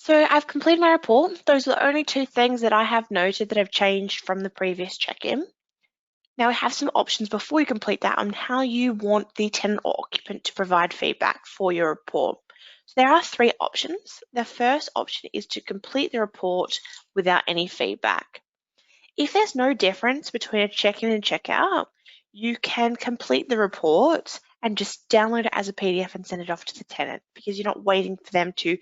So I've completed my report. Those are the only two things that I have noted that have changed from the previous check-in. Now we have some options before you complete that on how you want the tenant or occupant to provide feedback for your report. So there are three options. The first option is to complete the report without any feedback. If there's no difference between a check-in and check-out, you can complete the report and just download it as a PDF and send it off to the tenant because you're not waiting for them to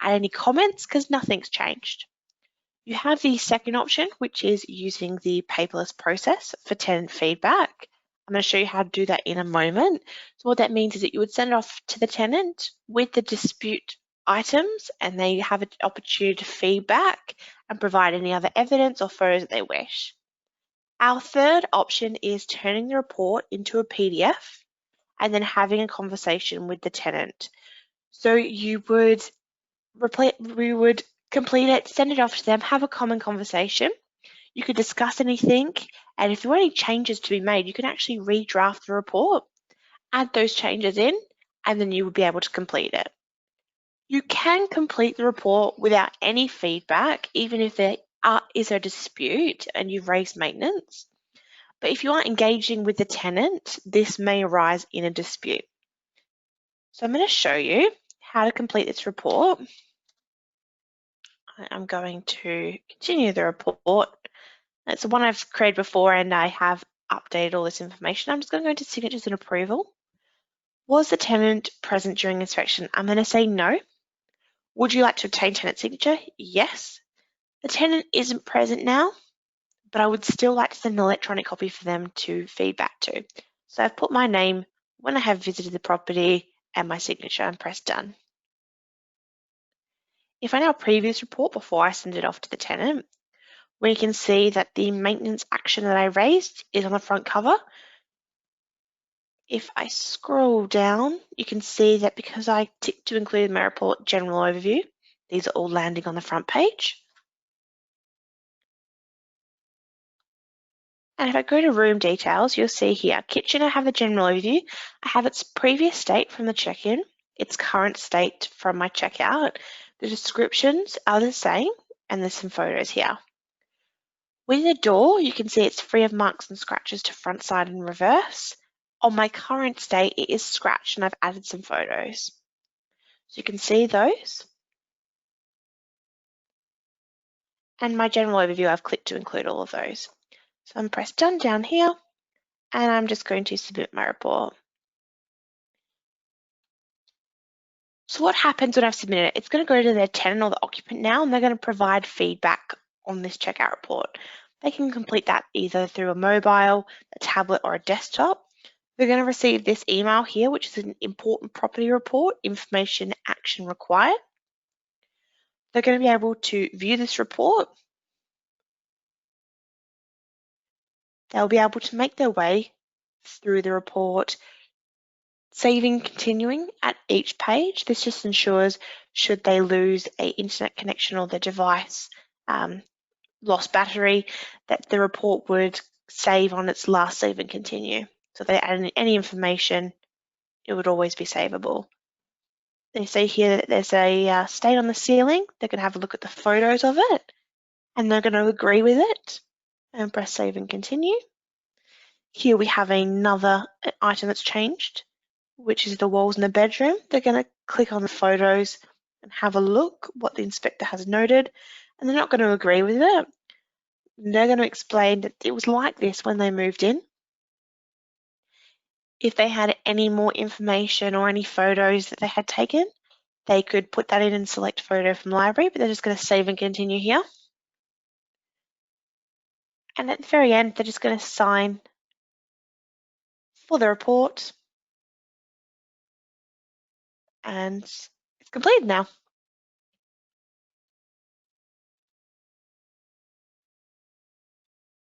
add any comments because nothing's changed. You have the second option, which is using the paperless process for tenant feedback. I'm going to show you how to do that in a moment. So what that means is that you would send it off to the tenant with the dispute items, and they have an opportunity to feedback and provide any other evidence or photos that they wish. Our third option is turning the report into a PDF and then having a conversation with the tenant. So we would complete it, send it off to them, have a common conversation. You could discuss anything, and if there were any changes to be made, you can actually redraft the report, add those changes in, and then you would be able to complete it. You can complete the report without any feedback, even if there is a dispute and you've raised maintenance. But if you are engaging with the tenant, this may arise in a dispute. So I'm going to show you how to complete this report. I'm going to continue the report. It's the one I've created before and I have updated all this information. I'm just going to go into signatures and approval. Was the tenant present during inspection? I'm going to say no. Would you like to obtain tenant signature? Yes. The tenant isn't present now, but I would still like to send an electronic copy for them to feedback to. So I've put my name when I have visited the property and my signature and press done. If I now preview this report before I send it off to the tenant, we can see that the maintenance action that I raised is on the front cover. If I scroll down, you can see that because I ticked to include in my report general overview, these are all landing on the front page. And if I go to room details, you'll see here, kitchen, I have the general overview. I have its previous state from the check-in, its current state from my checkout. The descriptions are the same, and there's some photos here. With the door, you can see it's free of marks and scratches to front, side, and reverse. On my current state, it is scratched, and I've added some photos. So you can see those. And my general overview, I've clicked to include all of those. So I'm pressed done down here, and I'm just going to submit my report. So what happens when I've submitted it? It's going to go to the tenant or the occupant now, and they're going to provide feedback on this checkout report. They can complete that either through a mobile, a tablet, or a desktop. They're going to receive this email here, which is an important property report, information action required. They're going to be able to view this report. They'll be able to make their way through the report, saving, continuing at each page. This just ensures should they lose an internet connection or their device lost battery, that the report would save on its last save and continue. So if they add any information, it would always be savable. They say here that there's a stain on the ceiling. They can have a look at the photos of it and they're going to agree with it and press save and continue. Here we have another item that's changed, which is the walls in the bedroom. They're going to click on the photos and have a look what the inspector has noted, and they're not going to agree with it. They're going to explain that it was like this when they moved in. If they had any more information or any photos that they had taken, they could put that in and select photo from library, but they're just going to save and continue here. And at the very end, they're just going to sign for the report. And it's completed now.